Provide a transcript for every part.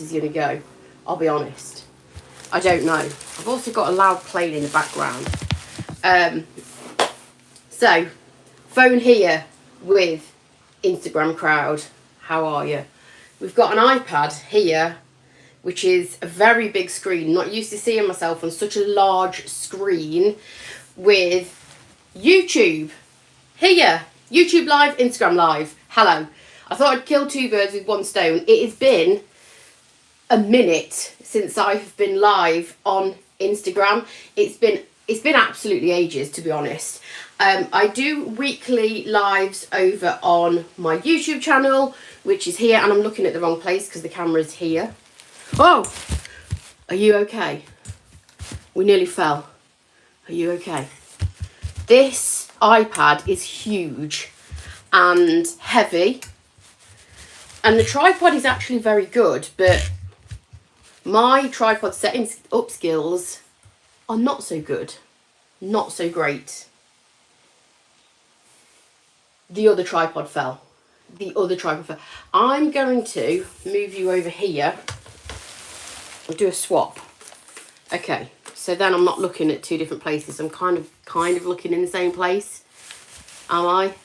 is going to go. I'll be honest. I don't know. I've also got a loud plane in the background. So, phone here with Instagram crowd. How are you? We've got an iPad here, which is a very big screen. Not used to seeing myself on such a large screen with YouTube. Here, YouTube Live, Instagram Live. Hello. I thought I'd kill two birds with one stone. It has been a minute since I've been live on Instagram. It's been absolutely ages, to be honest. I do weekly lives over on my YouTube channel, which is here, and I'm looking at the wrong place because the camera's here. Oh, are you okay? We nearly fell. Are you okay? This iPad is huge and heavy, and the tripod is actually very good, but my tripod setting up skills are not so good, not so great. The other tripod fell. I'm going to move you over here. I'll do a swap. Okay, so then I'm not looking at two different places. I'm kind of looking in the same place. Am I?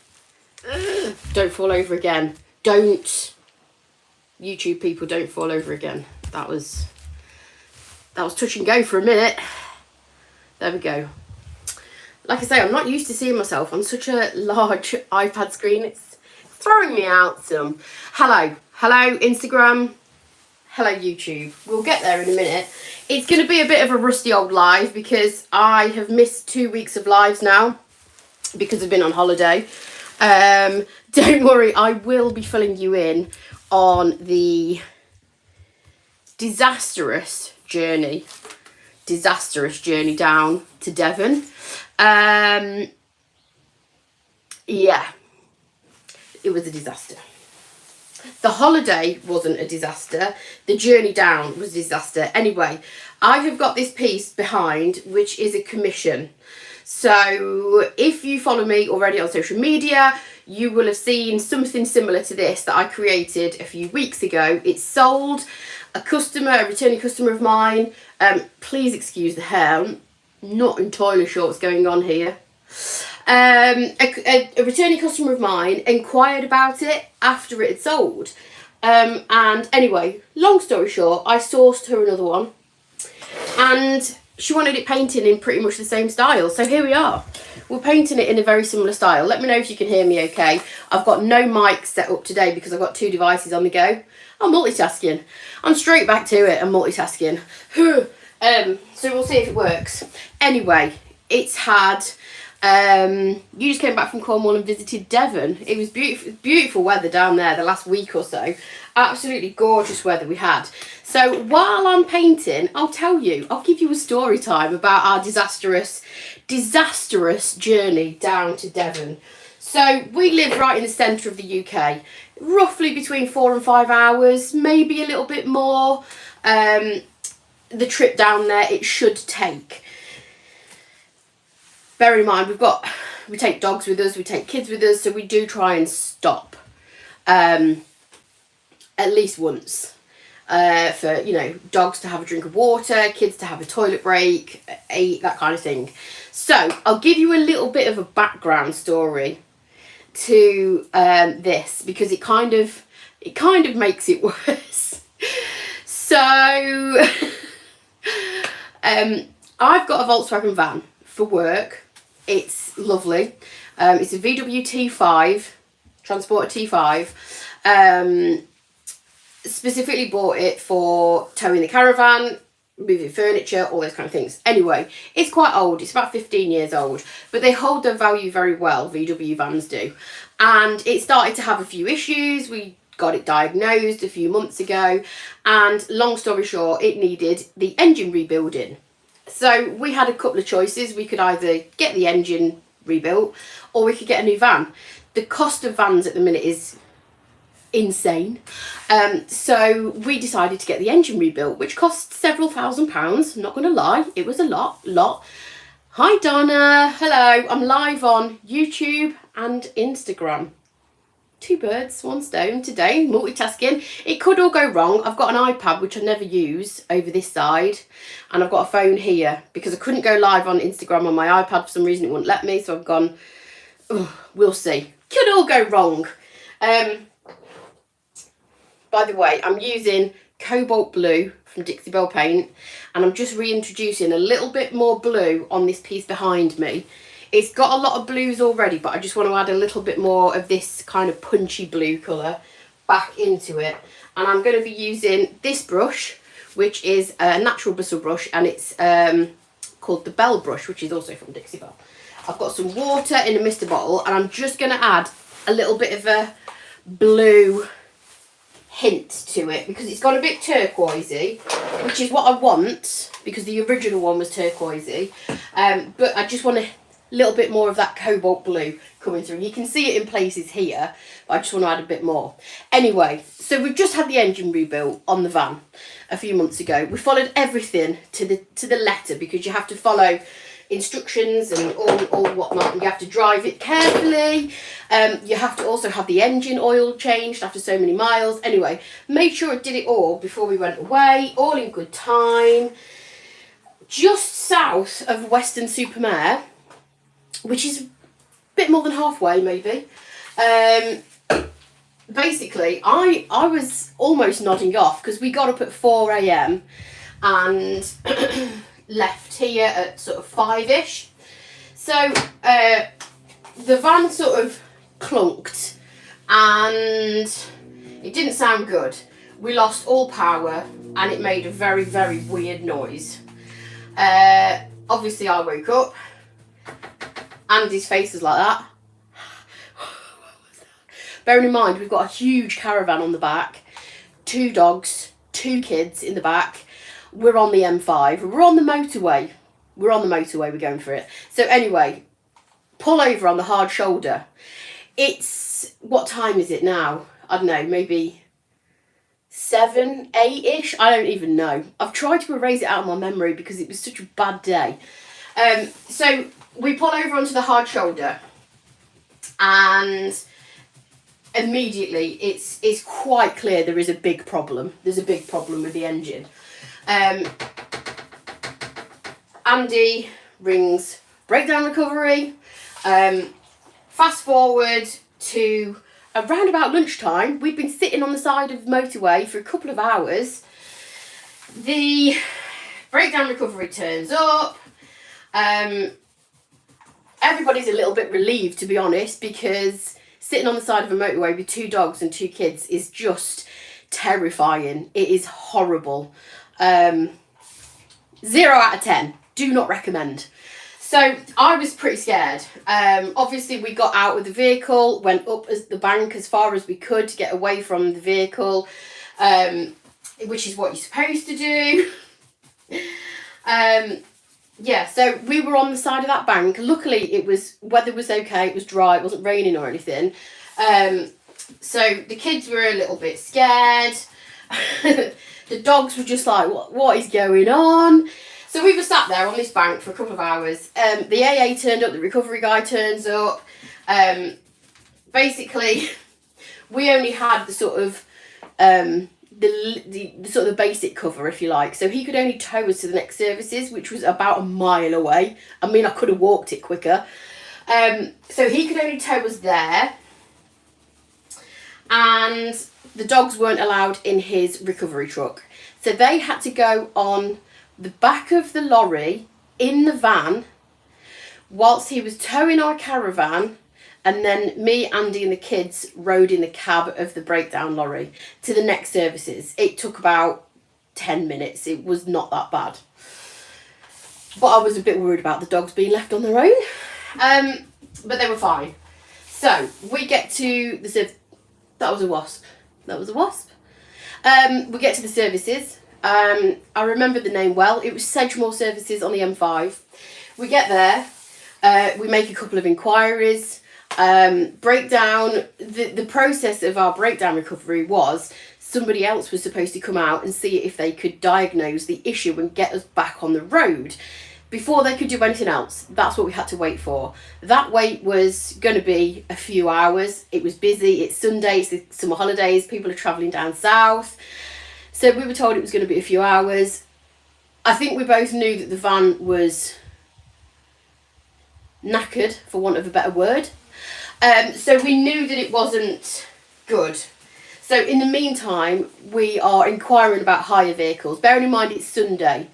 Ugh. Don't fall over again. Don't. YouTube people, don't fall over again. That was touch and go for a minute. There we go. Like I say, I'm not used to seeing myself on such a large iPad screen. It's throwing me out some. Hello Instagram. Hello YouTube. We'll get there in a minute. It's going to be a bit of a rusty old live because I have missed 2 weeks of lives now because I've been on holiday. Don't worry, I will be filling you in on the disastrous journey down to Devon. Yeah, it was a disaster. The holiday wasn't a disaster. The journey down was a disaster. Anyway, I have got this piece behind, which is a commission. So if you follow me already on social media, you will have seen something similar to this that I created a few weeks ago. It's sold. A returning customer of mine, please excuse the hair, I'm not entirely sure what's going on here. A returning customer of mine inquired about it after it had sold. And anyway, long story short, I sourced her another one. And she wanted it painted in pretty much the same style. So here we are. We're painting it in a very similar style. Let me know if you can hear me okay. I've got no mic set up today because I've got two devices on the go. I'm multitasking. I'm straight back to it. I'm multitasking. So we'll see if it works. Anyway, it's had... you just came back from Cornwall and visited Devon. It was beautiful weather down there the last week or so. Absolutely gorgeous weather we had. So while I'm painting, I'll give you a story time about our disastrous journey down to Devon. So we live right in the centre of the UK, roughly between 4 and 5 hours, maybe a little bit more. The trip down there, it should take. Bear in mind, we take dogs with us, we take kids with us, so we do try and stop at least once for, dogs to have a drink of water, kids to have a toilet break, eat, that kind of thing. So I'll give you a little bit of a background story to this because it kind of makes it worse. So I've got a Volkswagen van for work. It's lovely. It's a VW T5, Transporter T5. Specifically bought it for towing the caravan, moving furniture, all those kind of things. Anyway, it's quite old. It's about 15 years old, but they hold their value very well, VW vans do. And it started to have a few issues. We got it diagnosed a few months ago, and long story short, it needed the engine rebuilding. So we had a couple of choices. We could either get the engine rebuilt or we could get a new van. The cost of vans at the minute is insane. So we decided to get the engine rebuilt, which cost several £1,000s. Not going to lie, it was a lot. Hi Donna, hello. I'm live on YouTube and Instagram. two birds, one stone today, multitasking. It could all go wrong. I've got an iPad, which I never use, over this side. And I've got a phone here because I couldn't go live on Instagram on my iPad. For some reason, it wouldn't let me. So I've gone, oh, we'll see. Could all go wrong. By the way, I'm using Cobalt Blue from Dixie Belle Paint. And I'm just reintroducing a little bit more blue on this piece behind me. It's got a lot of blues already, but I just want to add a little bit more of this kind of punchy blue colour back into it. And I'm going to be using this brush, which is a natural bristle brush, and it's called the Belle brush, which is also from Dixie Belle. I've got some water in a mister bottle, and I'm just going to add a little bit of a blue hint to it because it's gone a bit turquoisey, which is what I want because the original one was turquoisey. But I just want a little bit more of that cobalt blue coming through. You can see it in places here, but I just want to add a bit more. Anyway, so we've just had the engine rebuilt on the van a few months ago. We followed everything to the letter because you have to follow instructions and all whatnot, and you have to drive it carefully. You have to also have the engine oil changed after so many miles. Anyway, made sure I did it all before we went away, all in good time. Just south of Weston-super-Mare, which is a bit more than halfway maybe. Basically, I was almost nodding off because we got up at 4 a.m. and left here at sort of 5ish. So the van sort of clunked and it didn't sound good. We lost all power and it made a very, very weird noise. Obviously I woke up. Andy's face was like that. Bearing in mind, we've got a huge caravan on the back, 2 dogs, 2 kids in the back. We're on the M5. We're on the motorway. We're going for it. So anyway, pull over on the hard shoulder. It's, what time is it now? I don't know, maybe 7, 8ish. I don't even know. I've tried to erase it out of my memory because it was such a bad day. So we pull over onto the hard shoulder and immediately it's quite clear there is a big problem. There's a big problem with the engine. Andy rings breakdown recovery. Fast forward to around about lunchtime. We've been sitting on the side of the motorway for a couple of hours. The breakdown recovery turns up. Everybody's a little bit relieved, to be honest, because sitting on the side of a motorway with 2 dogs and 2 kids is just terrifying. It is horrible. 0 out of 10. Do not recommend. So I was pretty scared. Obviously we got out of the vehicle, went up the bank as far as we could to get away from the vehicle, which is what you're supposed to do. Yeah, so we were on the side of that bank. Luckily, weather was okay. It was dry. It wasn't raining or anything. So the kids were a little bit scared. The dogs were just like, what is going on? So we were sat there on this bank for a couple of hours. The AA turned up. The recovery guy turns up. Basically, we only had the sort of the sort of the basic cover, if you like. So he could only tow us to the next services, which was about a mile away. I mean, I could have walked it quicker. So he could only tow us there. And the dogs weren't allowed in his recovery truck. So they had to go on the back of the lorry in the van whilst he was towing our caravan. And then me, Andy and the kids rode in the cab of the breakdown lorry to the next services. It took about 10 minutes. It was not that bad. But I was a bit worried about the dogs being left on their own. But they were fine. So we get to the that was a wasp. That was a wasp. We get to the services. I remember the name well. It was Sedgemoor Services on the M5. We get there. We make a couple of inquiries. Breakdown, the process of our breakdown recovery was somebody else was supposed to come out and see if they could diagnose the issue and get us back on the road. before they could do anything else. That's what we had to wait for. That wait was going to be a few hours. It was busy. It's Sunday, it's the summer holidays, people are travelling down south. So we were told it was going to be a few hours. I think we both knew that the van was knackered, for want of a better word. So we knew that it wasn't good. So in the meantime, we are inquiring about hire vehicles. Bearing in mind it's Sunday,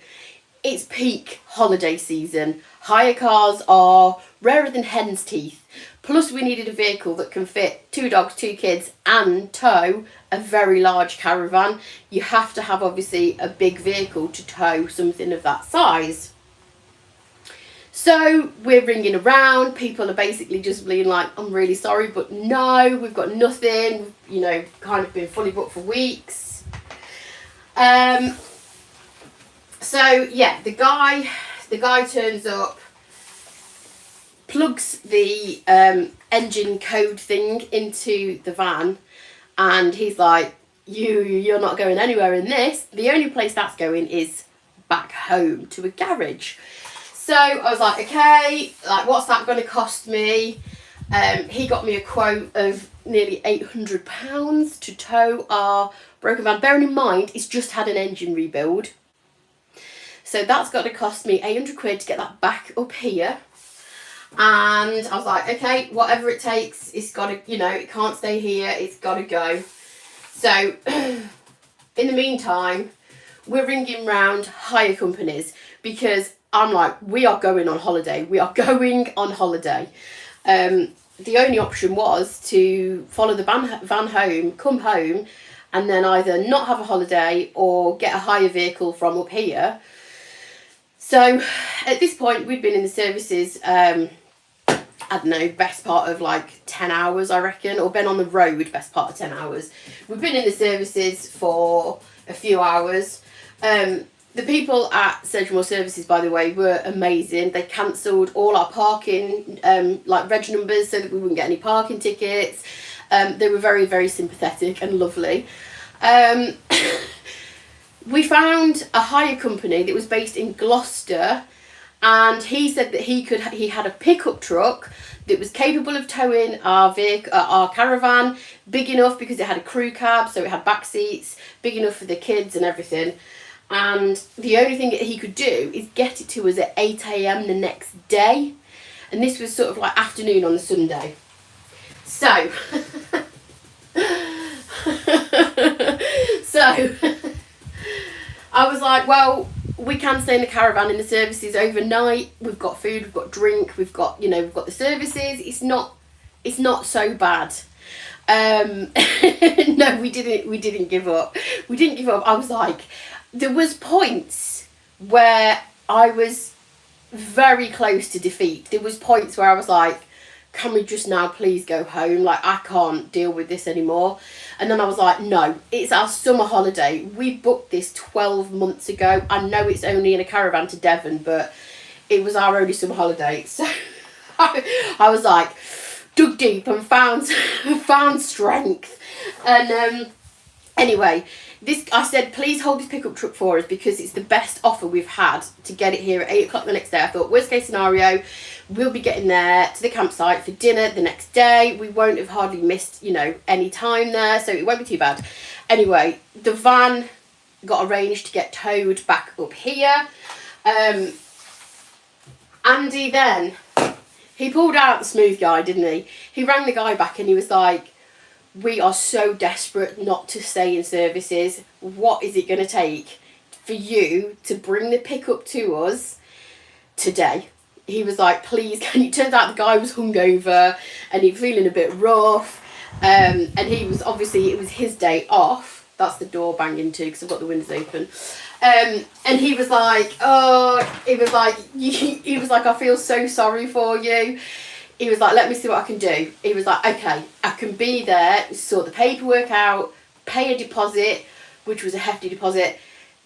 it's peak holiday season. Hire cars are rarer than hen's teeth. Plus we needed a vehicle that can fit 2 dogs, 2 kids and tow a very large caravan. You have to have obviously a big vehicle to tow something of that size. So we're ringing around, people are basically just being like, I'm really sorry, but no, we've got nothing, you know, kind of been fully booked for weeks. So yeah, the guy turns up, plugs the engine code thing into the van, and he's like, you're not going anywhere in this. The only place that's going is back home to a garage. So I was like, okay, like what's that going to cost me? He got me a quote of nearly £800 to tow our broken van. Bearing in mind, it's just had an engine rebuild. So that's got to cost me £800 to get that back up here. And I was like, okay, whatever it takes, it's got to, you know, it can't stay here, it's got to go. So in the meantime, we're ringing round hire companies because I'm like, we are going on holiday. We are going on holiday. The only option was to follow the van home, come home, and then either not have a holiday or get a hire vehicle from up here. So at this point, we'd been in the services, I don't know, best part of like 10 hours, I reckon, or been on the road best part of 10 hours. We've been in the services for a few hours. The people at Sedgemoor Services, by the way, were amazing. They cancelled all our parking, like reg numbers, so that we wouldn't get any parking tickets. They were very, very sympathetic and lovely. We found a hire company that was based in Gloucester, and he said that he had a pickup truck that was capable of towing our caravan, big enough because it had a crew cab, so it had back seats, big enough for the kids and everything. And the only thing that he could do is get it to us at 8 a.m. the next day. And this was sort of like afternoon on the Sunday. So, I was like, well, we can stay in the caravan in the services overnight. We've got food, we've got drink, we've got, you know, we've got the services. It's not so bad. No, we didn't give up. We didn't give up. I was like, there was points where I was very close to defeat. There was points where I was like, can we just now please go home? Like, I can't deal with this anymore. And then I was like, no, it's our summer holiday. We booked this 12 months ago. I know it's only in a caravan to Devon, but it was our only summer holiday. So I was like, dug deep and found strength. And anyway, I said, please hold this pickup truck for us because it's the best offer we've had to get it here at 8 o'clock the next day. I thought, worst case scenario, we'll be getting there to the campsite for dinner the next day. We won't have hardly missed, you know, any time there, so it won't be too bad. Anyway, the van got arranged to get towed back up here. Andy then, he pulled out the smooth guy, didn't he? He rang the guy back and he was like, we are so desperate not to stay in services. What is it going to take for you to bring the pickup to us today? He was like, please, can you? Turns out the guy was hungover and he was feeling a bit rough. And he was, obviously, it was his day off. That's the door banging too because I've got the windows open. And he was like, he was like, I feel so sorry for you. He was like, let me see what I can do. He was like, okay, I can be there, sort the paperwork out, pay a deposit, which was a hefty deposit.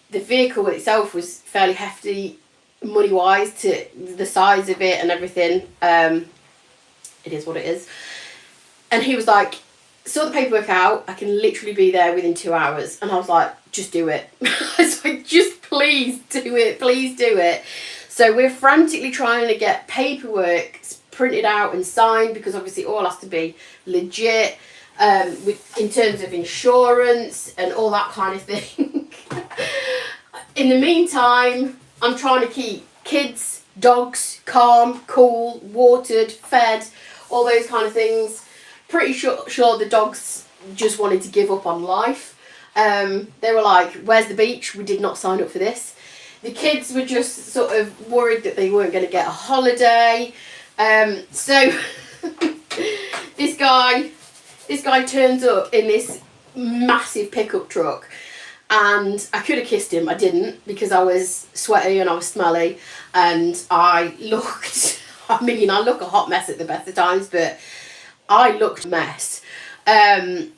The vehicle itself was fairly hefty money-wise to the size of it and everything. It is what it is. And he was like, sort the paperwork out, I can literally be there within 2 hours. And I was like, just do it. I was like, just please do it, please do it. So we're frantically trying to get paperwork printed out and signed, because obviously it all has to be legit, in terms of insurance and all that kind of thing. In the meantime, I'm trying to keep kids, dogs calm, cool, watered, fed, all those kind of things. Pretty sure the dogs just wanted to give up on life. They were like, where's the beach? We did not sign up for this. The kids were just sort of worried that they weren't going to get a holiday. So this guy turns up in this massive pickup truck, and I could have kissed him. I didn't, because I was sweaty and I was smelly, and I looked, I mean, I look a hot mess at the best of times, but I looked a mess. Hi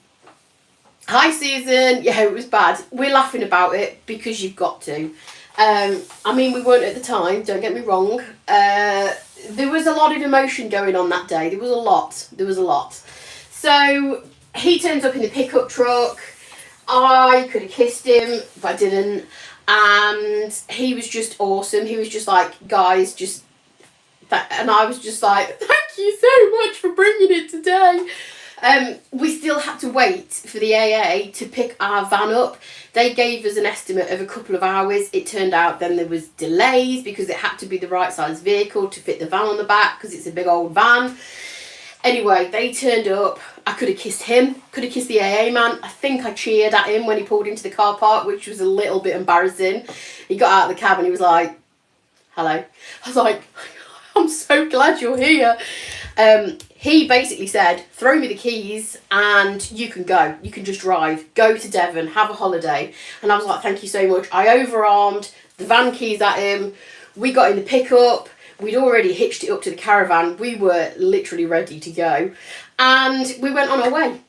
Susan, yeah, it was bad. We're laughing about it because you've got to. I mean, we weren't at the time, don't get me wrong. There was a lot of emotion going on that day. There was a lot. So he turns up in the pickup truck. I could have kissed him, but I didn't. And he was just awesome. He was just like, guys, just that. And I was just like, thank you so much for bringing it today. We still had to wait for the AA to pick our van up. They gave us an estimate of a couple of hours. It turned out then there was delays because it had to be the right size vehicle to fit the van on the back, because it's a big old van. Anyway, they turned up. I could have kissed him, could have kissed the AA man. I think I cheered at him when he pulled into the car park, which was a little bit embarrassing. He got out of the cab and he was like, hello. I was like, I'm so glad you're here. He basically said, throw me the keys and you can go. You can just drive. Go to Devon, have a holiday. And I was like, thank you so much. I overarmed the van keys at him. We got in the pickup. We'd already hitched it up to the caravan. We were literally ready to go. And we went on our way.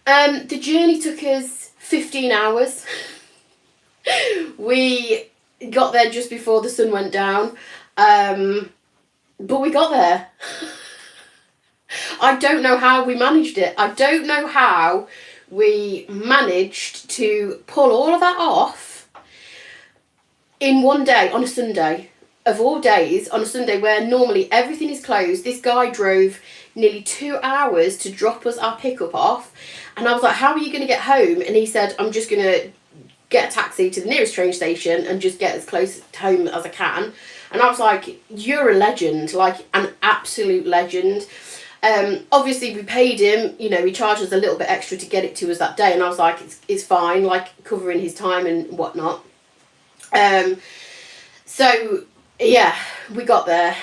The journey took us 15 hours. We got there just before the sun went down. But we got there. I don't know how we managed it. I don't know how we managed to pull all of that off in one day, on a Sunday. Of all days, on a Sunday where normally everything is closed. This guy drove nearly 2 hours to drop us our pickup off. And I was like, how are you going to get home? And he said, I'm just going to get a taxi to the nearest train station and just get as close to home as I can. And I was like, you're a legend, like an absolute legend. Obviously we paid him, you know, he charged us a little bit extra to get it to us that day. And I was like, it's fine, like covering his time and whatnot. So yeah, we got there.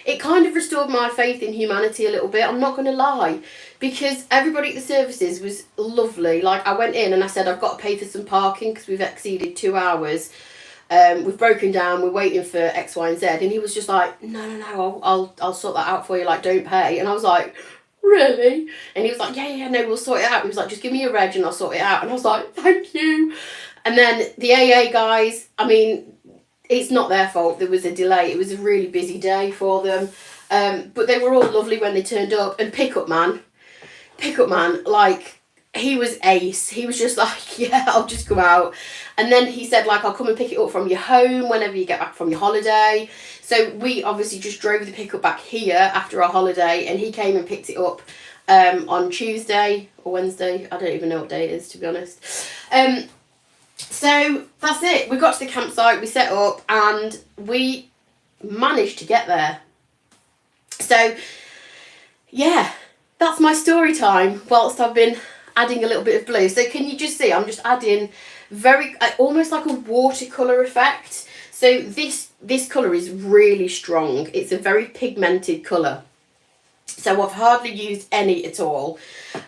It kind of restored my faith in humanity a little bit, I'm not going to lie, because everybody at the services was lovely. Like, I went in and I said, I've got to pay for some parking because we've exceeded 2 hours. We've broken down, we're waiting for X, Y, and Z. And he was just like, no, I'll sort that out for you, like, don't pay. And I was like, really? And he was like, yeah, no, we'll sort it out. He was like, just give me your reg and I'll sort it out. And I was like, thank you. And then the AA guys, I mean, it's not their fault. There was a delay. It was a really busy day for them. But they were all lovely when they turned up. And pickup man, like, he was ace. He was just like, yeah, I'll just come out. And then he said, like, I'll come and pick it up from your home whenever you get back from your holiday. So we obviously just drove the pickup back here after our holiday. And he came and picked it up on Tuesday or Wednesday. I don't even know what day it is, to be honest. So that's it. We got to the campsite, we set up, and we managed to get there. So, yeah, that's my story time whilst I've been adding a little bit of blue. So can you just see, I'm just adding very, almost like a watercolour effect. So this colour is really strong. It's a very pigmented colour. So I've hardly used any at all.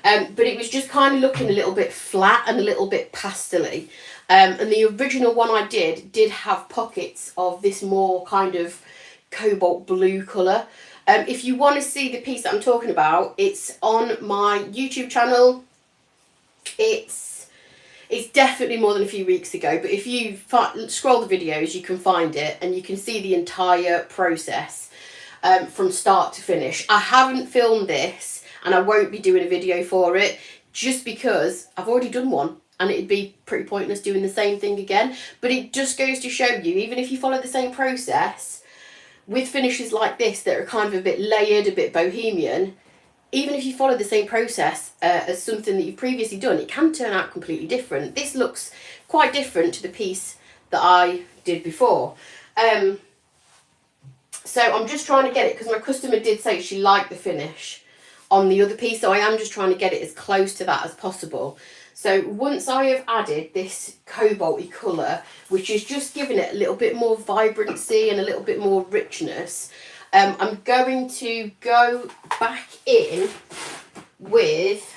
But it was just kind of looking a little bit flat and a little bit pastel-y. And the original one I did have pockets of this more kind of cobalt blue colour. If you want to see the piece that I'm talking about, it's on my YouTube channel. It's definitely more than a few weeks ago, but if you scroll the videos, you can find it and you can see the entire process from start to finish. I haven't filmed this and I won't be doing a video for it just because I've already done one. and it'd be pretty pointless doing the same thing again. But it just goes to show you, even if you follow the same process, with finishes like this that are kind of a bit layered, a bit bohemian, even if you follow the same process as something that you've previously done, it can turn out completely different. This looks quite different to the piece that I did before. So I'm just trying to get it, because my customer did say she liked the finish on the other piece, so I am just trying to get it as close to that as possible. So once I have added this cobalty colour, which is just giving it a little bit more vibrancy and a little bit more richness, I'm going to go back in with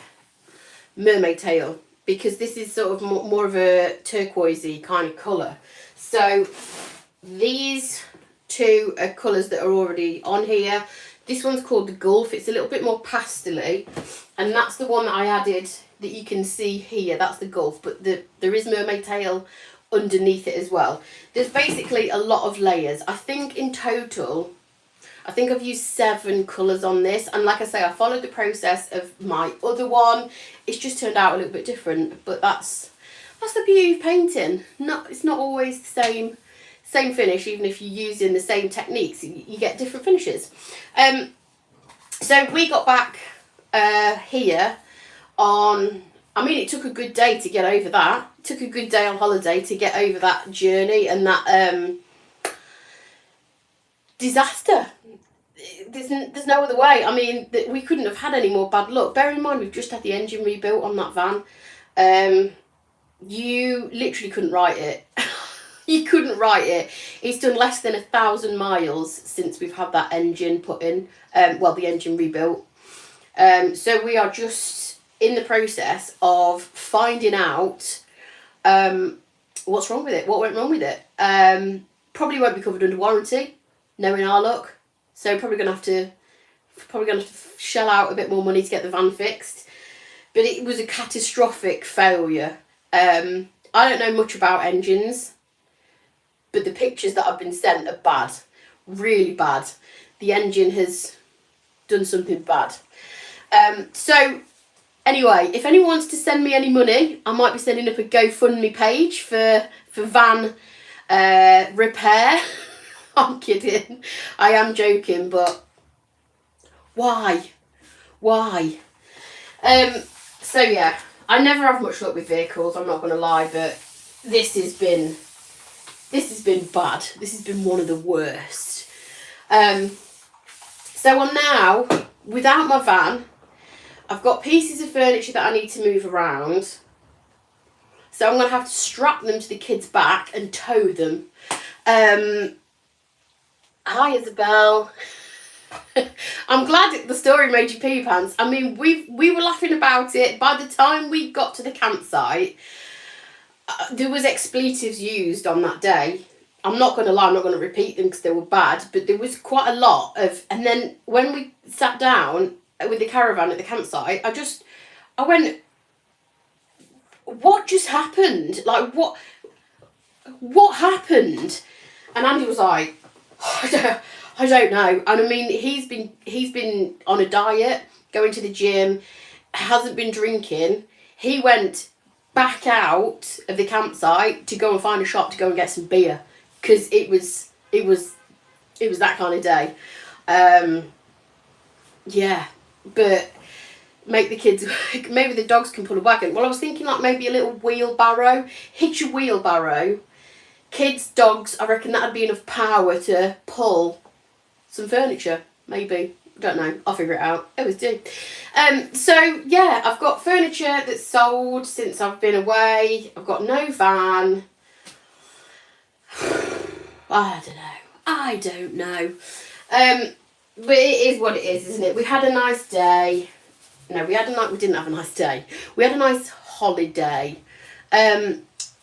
Mermaid Tail, because this is sort of more of a turquoisey kind of colour. So these two are colours that are already on here. This one's called the Gulf. It's a little bit more pastel-y, and that's the one that I added that you can see here. That's the Gulf, but there is Mermaid Tail underneath it as well. There's basically a lot of layers. I think in total, I think I've used 7 colours on this, and like I say, I followed the process of my other one. It's just turned out a little bit different, but that's the beauty of painting. It's not always the same finish, even if you're using the same techniques, you get different finishes. So we got back here on, I mean, it took a good day to get over that. It took a good day on holiday to get over that journey and that disaster. There's no other way. I mean, we couldn't have had any more bad luck. Bear in mind, we've just had the engine rebuilt on that van. You literally couldn't write it. You couldn't write it. It's done less than 1,000 miles since we've had that engine put in. Well, the engine rebuilt. So we are just in the process of finding out what's wrong with it, what went wrong with it. Probably won't be covered under warranty, knowing our luck. So probably gonna have to shell out a bit more money to get the van fixed. But it was a catastrophic failure. I don't know much about engines, but the pictures that I've been sent are bad, really bad. The engine has done something bad. So anyway, if anyone wants to send me any money, I might be setting up a GoFundMe page for van repair. I'm kidding. I am joking, but why? So yeah, I never have much luck with vehicles, I'm not going to lie, but this has been bad. This has been one of the worst. So I'm now without my van. I've got pieces of furniture that I need to move around. So I'm going to have to strap them to the kids' back and tow them. Hi Isabel. I'm glad the story made you pee your pants. I mean, we were laughing about it. By the time we got to the campsite, there was expletives used on that day. I'm not going to lie, I'm not going to repeat them because they were bad, but there was quite a lot of, and then when we sat down with the caravan at the campsite, I went, what just happened? Like, what happened? And Andy was like, I don't know. And I mean, he's been on a diet, going to the gym, hasn't been drinking. He went back out of the campsite to go and find a shop to go and get some beer, because it was that kind of day. Yeah, but make the kids, maybe the dogs can pull a wagon. Well, I was thinking like maybe a little wheelbarrow, hitch a wheelbarrow, kids, dogs, I reckon that'd be enough power to pull some furniture, maybe. I don't know, I'll figure it out. I always do. So yeah, I've got furniture that's sold since I've been away. I've got no van. I don't know. But it is what it is, isn't it? We had a nice day. No, we didn't have a nice day. We had a nice holiday.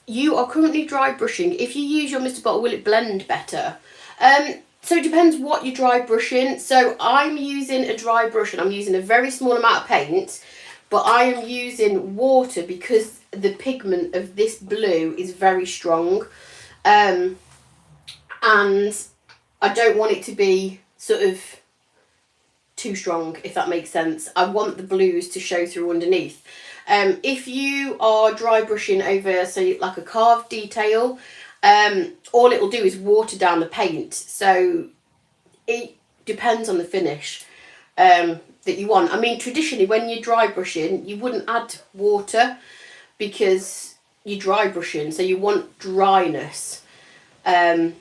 You are currently dry brushing. If you use your Mr. Bottle, will it blend better? So it depends what you're dry brushing. So I'm using a dry brush and I'm using a very small amount of paint, but I am using water because the pigment of this blue is very strong. And I don't want it to be sort of too strong, if that makes sense. I want the blues to show through underneath. If you are dry brushing over, say, like a carved detail, all it will do is water down the paint. So it depends on the finish that you want. I mean, traditionally, when you're dry brushing, you wouldn't add water because you're dry brushing, so you want dryness as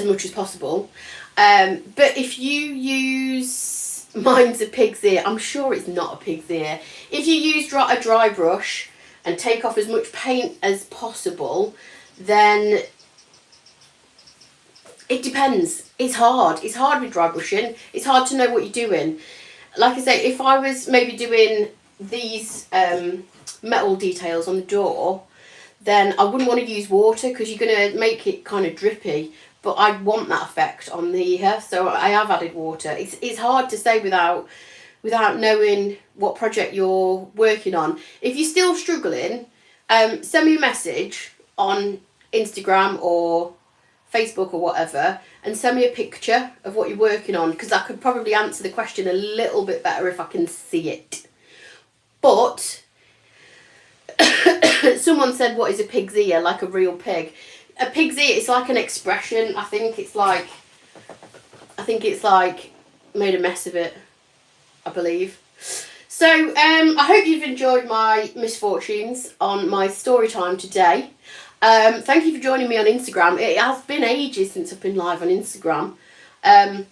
much as possible. But if you use, mine's a pig's ear, I'm sure it's not a pig's ear. If you use a dry brush and take off as much paint as possible, then it depends. It's hard. It's hard with dry brushing. It's hard to know what you're doing. Like I say, if I was maybe doing these metal details on the door, then I wouldn't want to use water because you're going to make it kind of drippy. But I want that effect on the ear, so I have added water. It's hard to say without knowing what project you're working on. If you're still struggling, send me a message on Instagram or Facebook or whatever, and send me a picture of what you're working on, because I could probably answer the question a little bit better if I can see it. But someone said, what is a pig's ear? Like a real pig. A pig's ear, it's like an expression. I think it's like made a mess of it, I believe. So I hope you've enjoyed my misfortunes on my story time today. Thank you for joining me on Instagram. It has been ages since I've been live on Instagram. And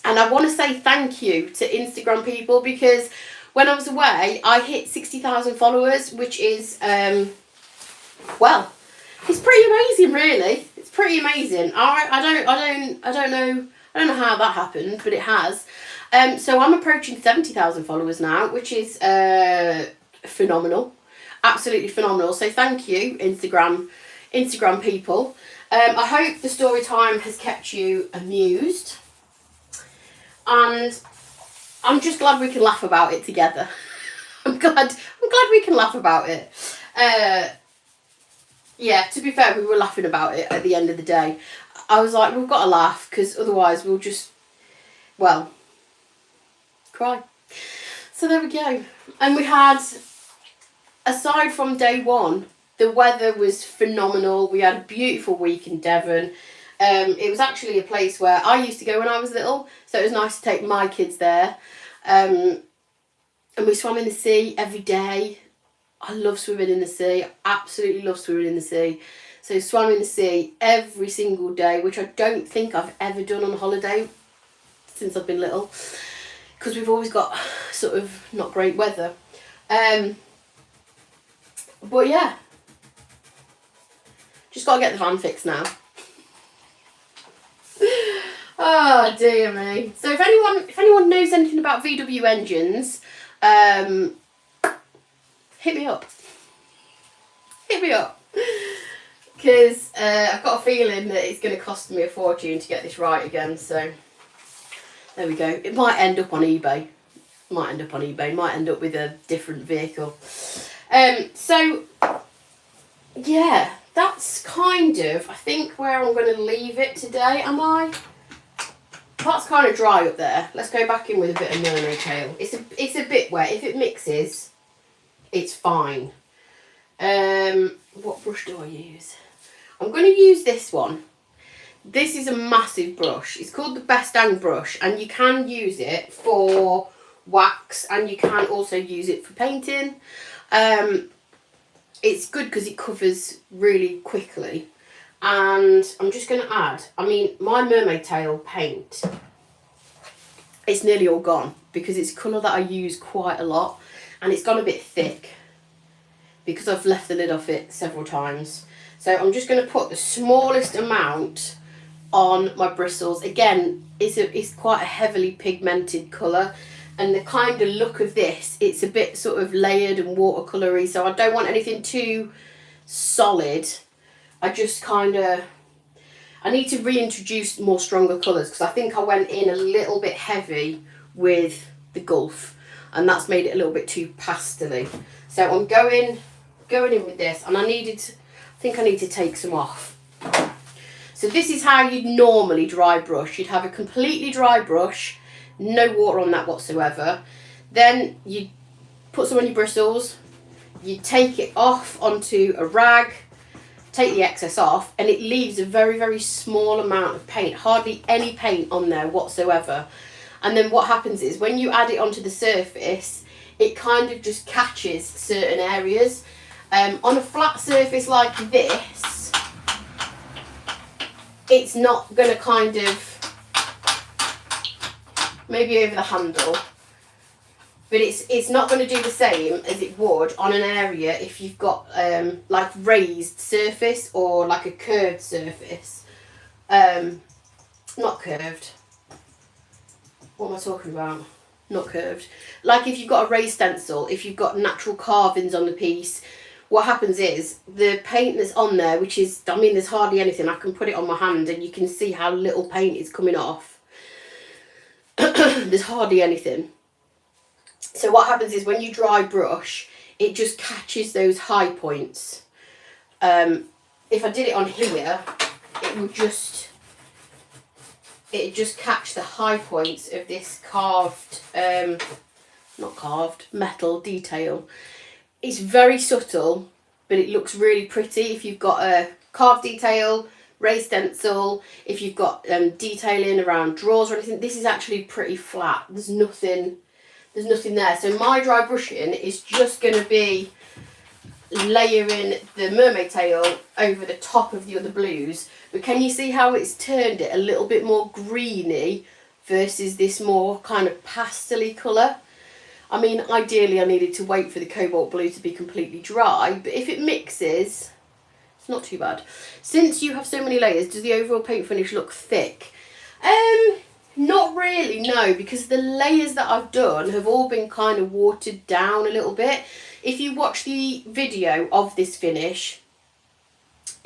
I want to say thank you to Instagram people, because when I was away, I hit 60,000 followers, which is, well, it's pretty amazing, really. It's pretty amazing. I don't know how that happened, but it has. So I'm approaching 70,000 followers now, which is phenomenal, absolutely phenomenal. So thank you, Instagram people. I hope the story time has kept you amused, and I'm just glad we can laugh about it together. I'm glad we can laugh about it. Yeah, to be fair, we were laughing about it at the end of the day. I was like, we've got to laugh, because otherwise we'll just, well, cry. So there we go. And we had, aside from day one, the weather was phenomenal. We had a beautiful week in Devon. It was actually a place where I used to go when I was little, so it was nice to take my kids there. And we swam in the sea every day. I love swimming in the sea. I absolutely love swimming in the sea. So swam in the sea every single day, which I don't think I've ever done on holiday since I've been little, because we've always got sort of not great weather. But yeah, just got to get the van fixed now. Oh dear me. So if anyone knows anything about VW engines, hit me up. Because I've got a feeling that it's going to cost me a fortune to get this right again. So there we go. It might end up on eBay. Might end up with a different vehicle. So yeah, that's kind of, I think, where I'm going to leave it today. Am I? That's kind of dry up there. Let's go back in with a bit of mermaid tail. It's a bit wet. If it mixes, it's fine. What brush do I use? I'm going to use this one. This is a massive brush. It's called the Best Dang brush, and you can use it for wax, and you can also use it for painting. It's good because it covers really quickly. And I'm just going to add, I mean, my mermaid tail paint, it's nearly all gone because it's a colour that I use quite a lot, and it's gone a bit thick because I've left the lid off it several times. So I'm just going to put the smallest amount on my bristles. Again, it's quite a heavily pigmented colour, and the kind of look of this, it's a bit sort of layered and watercolory, so I don't want anything too solid. I just I need to reintroduce more stronger colours, because I think I went in a little bit heavy with the Gulf, and that's made it a little bit too pastely. So I'm going in with this, and I think I need to take some off. So this is how you'd normally dry brush. You'd have a completely dry brush, no water on that whatsoever. Then you put some on your bristles, you take it off onto a rag, take the excess off, and it leaves a very, very small amount of paint, hardly any paint on there whatsoever. And then what happens is when you add it onto the surface, it kind of just catches certain areas. On a flat surface like this, it's not going to kind of, maybe over the handle, but it's not going to do the same as it would on an area if you've got like raised surface or like a curved surface. Not curved. What am I talking about? Not curved. Like if you've got a raised stencil, if you've got natural carvings on the piece, what happens is the paint that's on there, which is, I mean, there's hardly anything. I can put it on my hand and you can see how little paint is coming off. There's hardly anything. So what happens is when you dry brush, it just catches those high points. If I did it on here, it'd just catch the high points of this carved, not carved, metal detail. It's very subtle, but it looks really pretty if you've got a carved detail, raised stencil, if you've got detailing around drawers or anything. This is actually pretty flat. There's nothing there. So my dry brushing is just going to be layering the mermaid tail over the top of the other blues. But can you see how it's turned it a little bit more greeny versus this more kind of pastel-y colour? I mean, ideally I needed to wait for the cobalt blue to be completely dry, but if it mixes, it's not too bad. Since you have so many layers, does the overall paint finish look thick? Not really, no, because the layers that I've done have all been kind of watered down a little bit. If you watch the video of this finish,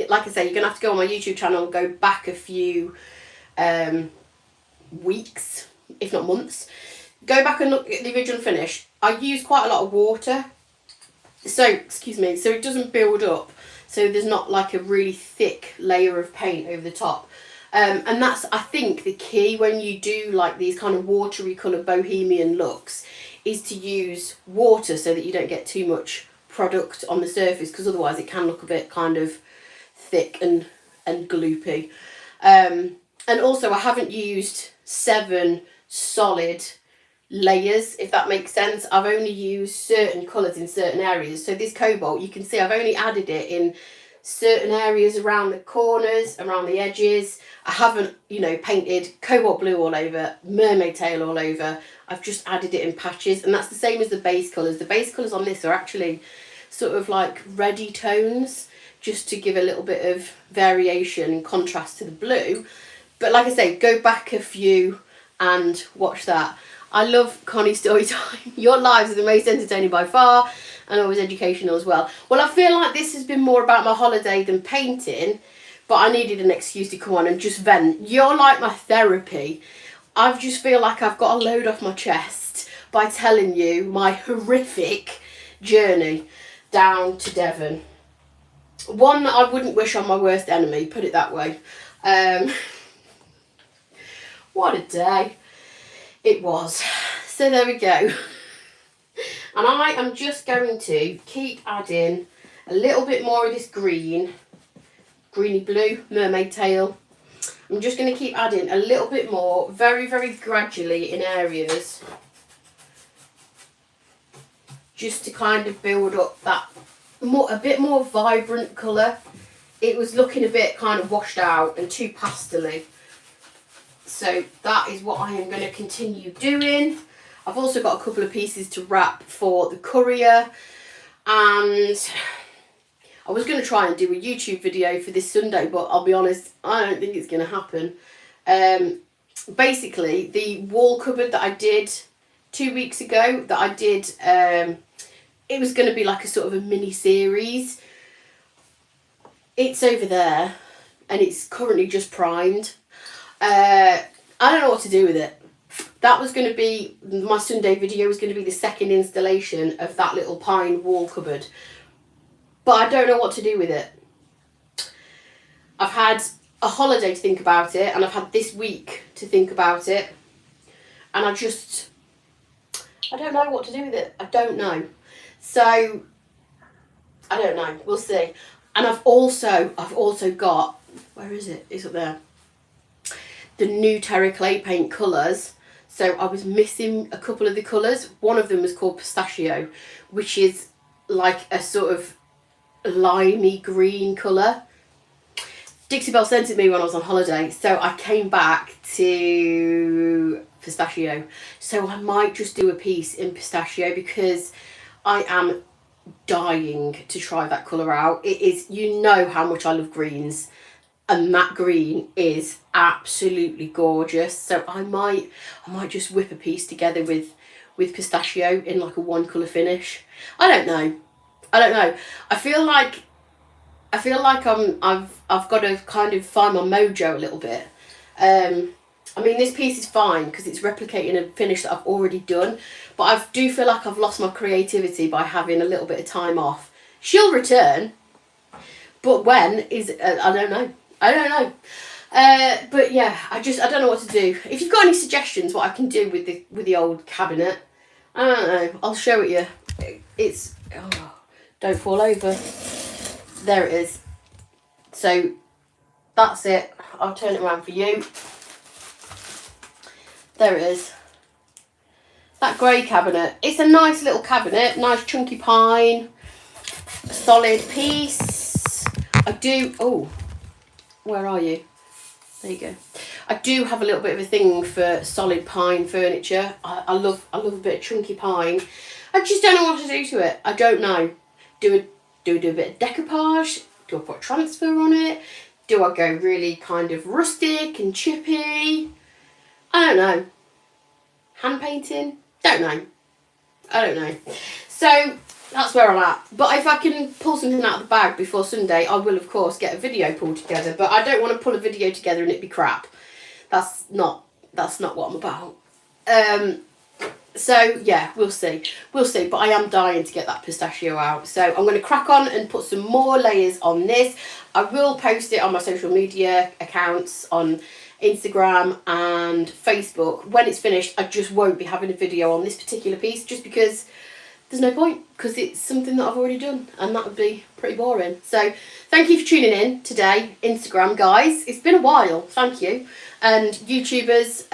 like I say, you're going to have to go on my YouTube channel and go back a few weeks, if not months. Go back and look at the original finish. I use quite a lot of water, so it doesn't build up. So there's not like a really thick layer of paint over the top. And that's, I think, the key when you do like these kind of watery colour bohemian looks, is to use water so that you don't get too much product on the surface, because otherwise it can look a bit kind of thick and gloopy. And also I haven't used 7 solid layers, if that makes sense. I've only used certain colours in certain areas. So this cobalt, you can see I've only added it in certain areas around the corners, around the edges. I haven't, painted cobalt blue all over, mermaid tail all over. I've just added it in patches, and that's the same as the base colours. The base colours on this are actually sort of like reddy tones, just to give a little bit of variation and contrast to the blue. But like I say, go back a few and watch that. I love Connie's story time. Your lives are the most entertaining by far, and always educational as well. Well, I feel like this has been more about my holiday than painting, but I needed an excuse to come on and just vent. You're like my therapy. I just feel like I've got a load off my chest by telling you my horrific journey down to Devon. One that I wouldn't wish on my worst enemy, put it that way. What a day it was. So there we go. And I am just going to keep adding a little bit more of this greeny blue mermaid tail. I'm just going to keep adding a little bit more, very, very gradually in areas, just to kind of build up that a bit more vibrant colour. It was looking a bit kind of washed out and too pastel-y. So that is what I am going to continue doing. I've also got a couple of pieces to wrap for the courier, and I was going to try and do a YouTube video for this Sunday, but I'll be honest, I don't think it's going to happen. Basically, the wall cupboard that I did 2 weeks ago, it was going to be like a sort of a mini series. It's over there, and it's currently just primed. I don't know what to do with it. That was going to be, my Sunday video was going to be the second installation of that little pine wall cupboard. But I don't know what to do with it. I've had a holiday to think about it, and I've had this week to think about it. And I don't know what to do with it. I don't know. So I don't know. We'll see. And I've also got, where is it? It's up there. The new Terra Clay Paint colours. So I was missing a couple of the colours. One of them was called Pistachio, which is like a sort of limey green colour. Dixie Belle sent it me when I was on holiday, so I came back to Pistachio. So I might just do a piece in Pistachio because I am dying to try that colour out. It is, you know how much I love greens, and that green is absolutely gorgeous. So I might just whip a piece together with Pistachio in like a one colour finish. I don't know. I feel like I've got to kind of find my mojo a little bit. I mean, this piece is fine because it's replicating a finish that I've already done, but I do feel like I've lost my creativity by having a little bit of time off. She'll return, but when is I don't know. But yeah, I don't know what to do. If you've got any suggestions what I can do with the old cabinet, I don't know. I'll show it you. It's don't fall over. There it is. So that's it. I'll turn it around for you. There it is. That grey cabinet. It's a nice little cabinet. Nice chunky pine. A solid piece. I do... Oh, where are you? There you go. I do have a little bit of a thing for solid pine furniture. I love a bit of chunky pine. I just don't know what to do to it. I don't know. Do a bit of decoupage? Do I put transfer on it? Do I go really kind of rustic and chippy? I don't know. Hand painting? Don't know. I don't know. So that's where I'm at. But if I can pull something out of the bag before Sunday, I will of course get a video pulled together. But I don't want to pull a video together and it be crap. That's not what I'm about. So yeah, we'll see. But I am dying to get that pistachio out. So I'm going to crack on and put some more layers on this. I will post it on my social media accounts on Instagram and Facebook. When it's finished, I just won't be having a video on this particular piece just because there's no point, because it's something that I've already done and that would be pretty boring. So thank you for tuning in today, Instagram guys. It's been a while, thank you. And YouTubers,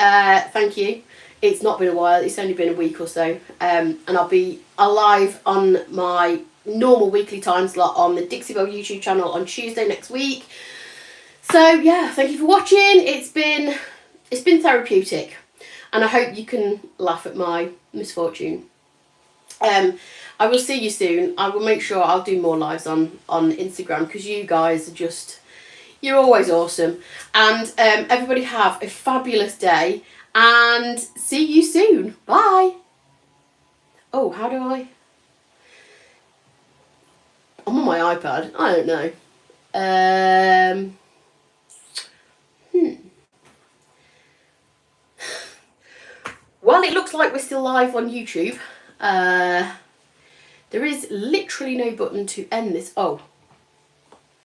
thank you. It's not been a while, it's only been a week or so. And I'll be live on my normal weekly time slot on the Dixie Belle YouTube channel on Tuesday next week. So yeah, thank you for watching. It's been therapeutic, and I hope you can laugh at my misfortune. I will see you soon. I will make sure I'll do more lives on Instagram because you guys are you're always awesome. And everybody have a fabulous day and see you soon. Bye. Oh, how do I? I'm on my iPad. I don't know. Well, it looks like we're still live on YouTube. There is literally no button to end this. Oh,